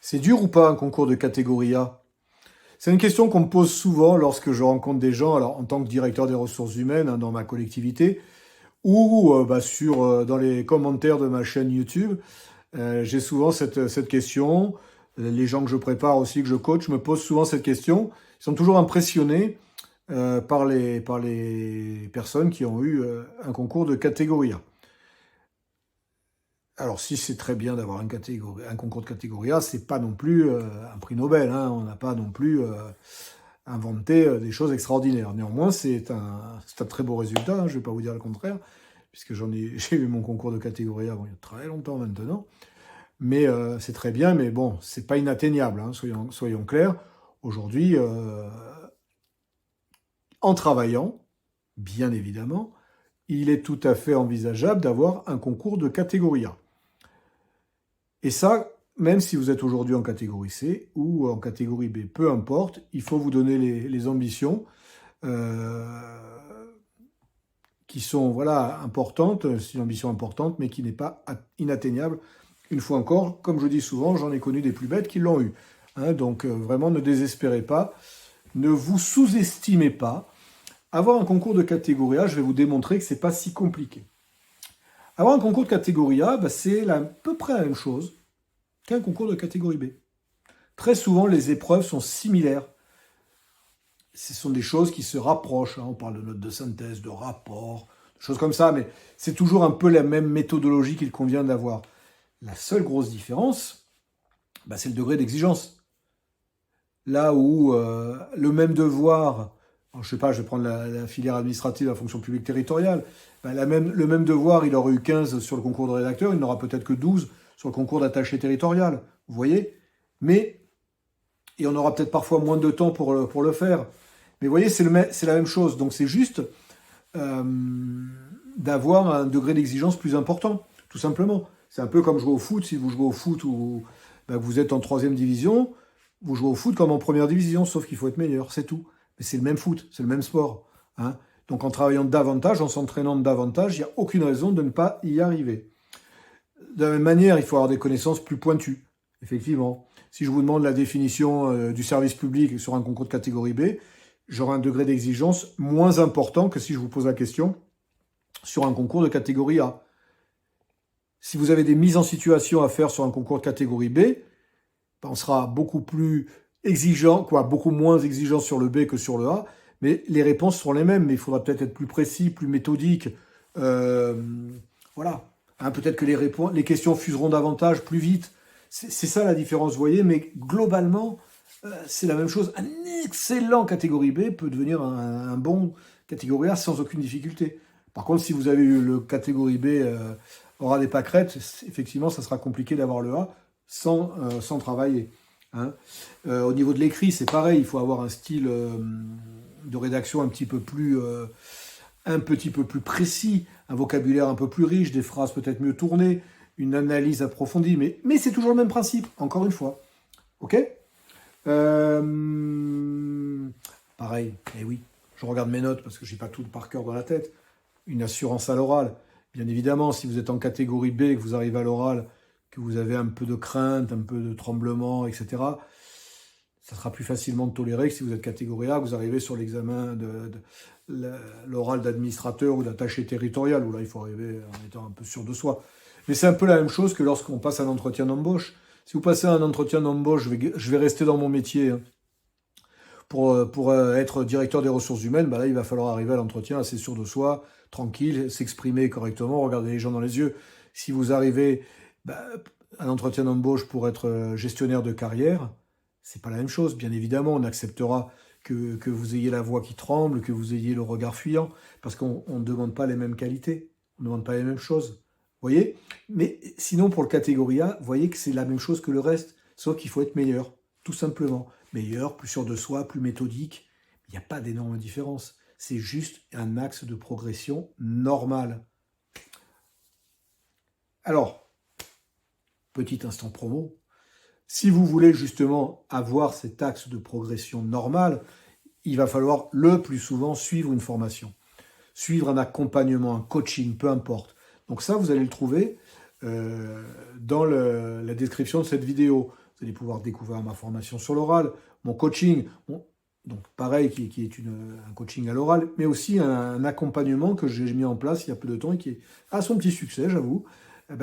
C'est dur ou pas un concours de catégorie A? C'est une question qu'on me pose souvent lorsque je rencontre des gens, alors en tant que directeur des ressources humaines hein, dans ma collectivité, ou dans les commentaires de ma chaîne YouTube. J'ai souvent cette question. Les gens que je prépare aussi, que je coach, me posent souvent cette question. Ils sont toujours impressionnés par les personnes qui ont eu un concours de catégorie A. Alors, si c'est très bien d'avoir un concours de catégorie A, c'est pas non plus un prix Nobel, hein. On n'a pas non plus inventé des choses extraordinaires. Néanmoins, c'est un très beau résultat, hein, je ne vais pas vous dire le contraire, puisque j'ai eu mon concours de catégorie A il y a très longtemps maintenant. Mais c'est très bien, mais bon, c'est pas inatteignable, hein, soyons clairs. Aujourd'hui, en travaillant, bien évidemment, il est tout à fait envisageable d'avoir un concours de catégorie A. Et ça, même si vous êtes aujourd'hui en catégorie C ou en catégorie B, peu importe, il faut vous donner les ambitions euh, qui sont voilà, importantes, c'est une ambition importante, mais qui n'est pas inatteignable. Une fois encore, comme je dis souvent, j'en ai connu des plus bêtes qui l'ont eu. Hein, donc vraiment, ne désespérez pas, ne vous sous-estimez pas. Avoir un concours de catégorie A, je vais vous démontrer que ce n'est pas si compliqué. Avoir un concours de catégorie A, c'est à peu près la même chose qu'un concours de catégorie B. Très souvent, les épreuves sont similaires. Ce sont des choses qui se rapprochent. Hein. On parle de notes de synthèse, de rapports, de choses comme ça, mais c'est toujours un peu la même méthodologie qu'il convient d'avoir. La seule grosse différence, c'est le degré d'exigence. Là où le même devoir, alors, je sais pas, je vais prendre la filière administrative, la fonction publique territoriale, le même devoir, il aurait eu 15 sur le concours de rédacteur, il n'aura peut-être que 12 sur le concours d'attaché territorial, vous voyez. Et on aura peut-être parfois moins de temps pour le faire. Mais vous voyez, c'est la même chose. Donc c'est juste euh, d'avoir un degré d'exigence plus important, tout simplement. C'est un peu comme jouer au foot. Si vous jouez au foot ou que vous êtes en troisième division, vous jouez au foot comme en première division, sauf qu'il faut être meilleur, c'est tout. Mais c'est le même foot, c'est le même sport. Hein. Donc en travaillant davantage, en s'entraînant davantage, il n'y a aucune raison de ne pas y arriver. De la même manière, il faut avoir des connaissances plus pointues, effectivement. Si je vous demande la définition du service public sur un concours de catégorie B, j'aurai un degré d'exigence moins important que si je vous pose la question sur un concours de catégorie A. Si vous avez des mises en situation à faire sur un concours de catégorie B, on sera beaucoup plus exigeant, beaucoup moins exigeant sur le B que sur le A, mais les réponses seront les mêmes, mais il faudra peut-être être plus précis, plus méthodique. Voilà. Hein, peut-être que les questions fuseront davantage, plus vite. C'est ça la différence, vous voyez, mais globalement, c'est la même chose. Un excellent catégorie B peut devenir un bon catégorie A sans aucune difficulté. Par contre, si vous avez eu le catégorie B aura des pâquerettes, effectivement, ça sera compliqué d'avoir le A sans travailler. Hein. Au niveau de l'écrit, c'est pareil, il faut avoir un style de rédaction un petit peu plus précis, un vocabulaire un peu plus riche, des phrases peut-être mieux tournées, une analyse approfondie, mais c'est toujours le même principe, encore une fois. Ok Pareil, et oui, je regarde mes notes parce que je n'ai pas tout par cœur dans la tête. Une assurance à l'oral. Bien évidemment, si vous êtes en catégorie B et que vous arrivez à l'oral, que vous avez un peu de crainte, un peu de tremblement, etc., ça sera plus facilement toléré que si vous êtes catégorie A, que vous arrivez sur l'examen de l'oral d'administrateur ou d'attaché territorial, où là, il faut arriver en étant un peu sûr de soi. Mais c'est un peu la même chose que lorsqu'on passe un entretien d'embauche. Si vous passez un entretien d'embauche, je vais rester dans mon métier. Hein. Pour être directeur des ressources humaines, là, il va falloir arriver à l'entretien assez sûr de soi, tranquille, s'exprimer correctement, regarder les gens dans les yeux. Si vous arrivez à l'entretien d'embauche pour être gestionnaire de carrière, c'est pas la même chose. Bien évidemment, on acceptera que vous ayez la voix qui tremble, que vous ayez le regard fuyant, parce qu'on ne demande pas les mêmes qualités, on ne demande pas les mêmes choses. Vous voyez? Mais sinon, pour le catégorie A, vous voyez que c'est la même chose que le reste, sauf qu'il faut être meilleur, tout simplement. Meilleur, plus sûr de soi, plus méthodique. Il n'y a pas d'énorme différence. C'est juste un axe de progression normal. Alors, petit instant promo. Si vous voulez justement avoir cet axe de progression normal, il va falloir le plus souvent suivre une formation, suivre un accompagnement, un coaching, peu importe. Donc ça, vous allez le trouver dans la description de cette vidéo. Vous allez pouvoir découvrir ma formation sur l'oral, mon coaching, donc pareil, qui est un coaching à l'oral, mais aussi un accompagnement que j'ai mis en place il y a peu de temps et qui a son petit succès, j'avoue,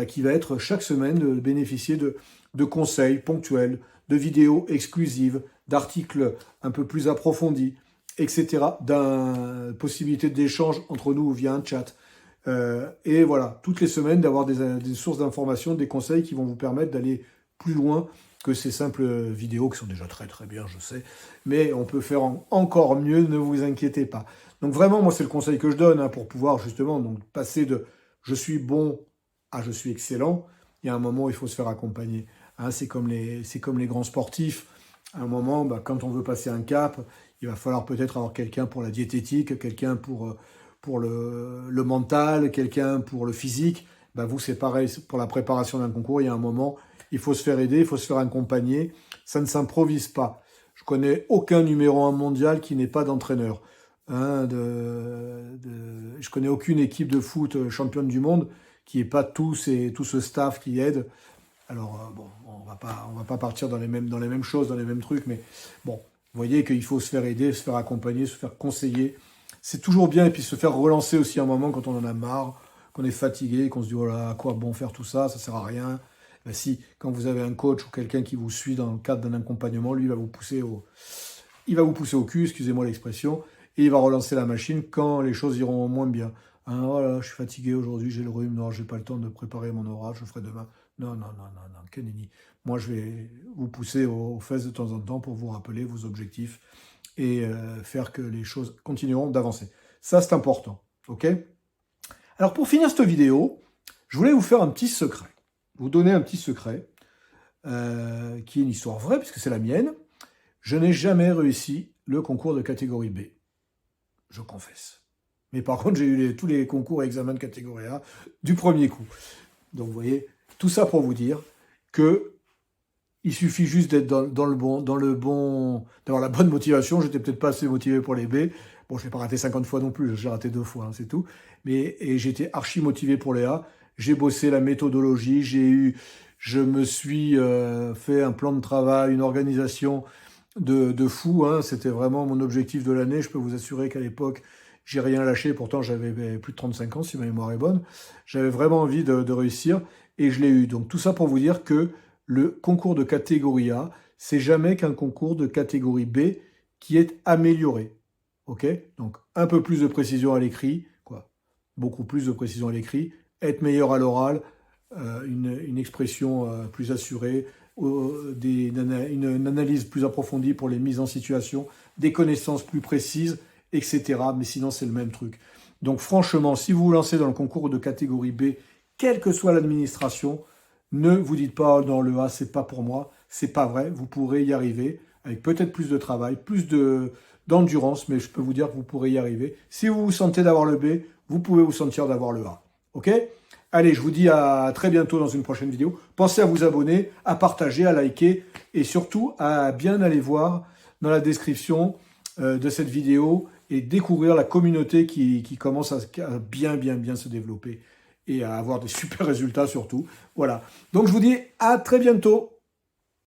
qui va être chaque semaine de bénéficier de conseils ponctuels, de vidéos exclusives, d'articles un peu plus approfondis, etc., d'une possibilité d'échange entre nous via un chat. Et voilà, toutes les semaines, d'avoir des sources d'informations, des conseils qui vont vous permettre d'aller plus loin que ces simples vidéos qui sont déjà très très bien, je sais, mais on peut faire encore mieux, ne vous inquiétez pas. Donc vraiment, moi, c'est le conseil que je donne pour pouvoir justement donc, passer de « je suis bon » à « je suis excellent ». Il y a un moment où il faut se faire accompagner. C'est comme les grands sportifs. À un moment, quand on veut passer un cap, il va falloir peut-être avoir quelqu'un pour la diététique, quelqu'un pour le mental, quelqu'un pour le physique. Vous, c'est pareil, pour la préparation d'un concours, il y a un moment, il faut se faire aider, il faut se faire accompagner. Ça ne s'improvise pas. Je connais aucun numéro 1 mondial qui n'ait pas d'entraîneur. Je connais aucune équipe de foot championne du monde qui n'ait pas tout ce staff qui aide. Alors, on va pas partir dans les mêmes choses, dans les mêmes trucs, mais bon, vous voyez qu'il faut se faire aider, se faire accompagner, se faire conseiller. C'est toujours bien, et puis se faire relancer aussi un moment quand on en a marre, qu'on est fatigué, qu'on se dit, oh là, à quoi bon faire tout ça, ça sert à rien. Si, quand vous avez un coach ou quelqu'un qui vous suit dans le cadre d'un accompagnement, lui, il va vous pousser au cul, excusez-moi l'expression, et il va relancer la machine quand les choses iront moins bien. Voilà, je suis fatigué aujourd'hui, j'ai le rhume, non, j'ai pas le temps de préparer mon oral, je le ferai demain. Non, que nenni. Moi, je vais vous pousser aux fesses de temps en temps pour vous rappeler vos objectifs et faire que les choses continueront d'avancer. Ça, c'est important, ok? Alors, pour finir cette vidéo, je voulais vous faire un petit secret. Vous donner un petit secret, qui est une histoire vraie, puisque c'est la mienne. Je n'ai jamais réussi le concours de catégorie B. Je confesse. Mais par contre, j'ai eu tous les concours et examens de catégorie A du premier coup. Donc, vous voyez, tout ça pour vous dire que il suffit juste d'être d'avoir la bonne motivation. J'étais peut-être pas assez motivé pour les B. Bon, je n'ai pas raté 50 fois non plus, j'ai raté 2 fois, c'est tout. Et j'étais archi motivé pour les A. J'ai bossé la méthodologie, je me suis fait un plan de travail, une organisation de fou. C'était vraiment mon objectif de l'année. Je peux vous assurer qu'à l'époque, j'ai rien lâché. Pourtant, j'avais plus de 35 ans, si ma mémoire est bonne. J'avais vraiment envie de réussir et je l'ai eu. Donc tout ça pour vous dire que le concours de catégorie A, c'est jamais qu'un concours de catégorie B qui est amélioré. Ok? Donc un peu plus de précision à l'écrit, beaucoup plus de précision à l'écrit, être meilleur à l'oral, une expression plus assurée, une analyse plus approfondie pour les mises en situation, des connaissances plus précises, etc. Mais sinon, c'est le même truc. Donc franchement, si vous vous lancez dans le concours de catégorie B, quelle que soit l'administration, ne vous dites pas dans le A, c'est pas pour moi, c'est pas vrai, vous pourrez y arriver avec peut-être plus de travail, plus d'endurance, mais je peux vous dire que vous pourrez y arriver. Si vous vous sentez d'avoir le B, vous pouvez vous sentir d'avoir le A. Ok? Allez, je vous dis à très bientôt dans une prochaine vidéo. Pensez à vous abonner, à partager, à liker et surtout à bien aller voir dans la description de cette vidéo et découvrir la communauté qui commence à bien se développer et à avoir des super résultats surtout. Voilà. Donc je vous dis à très bientôt.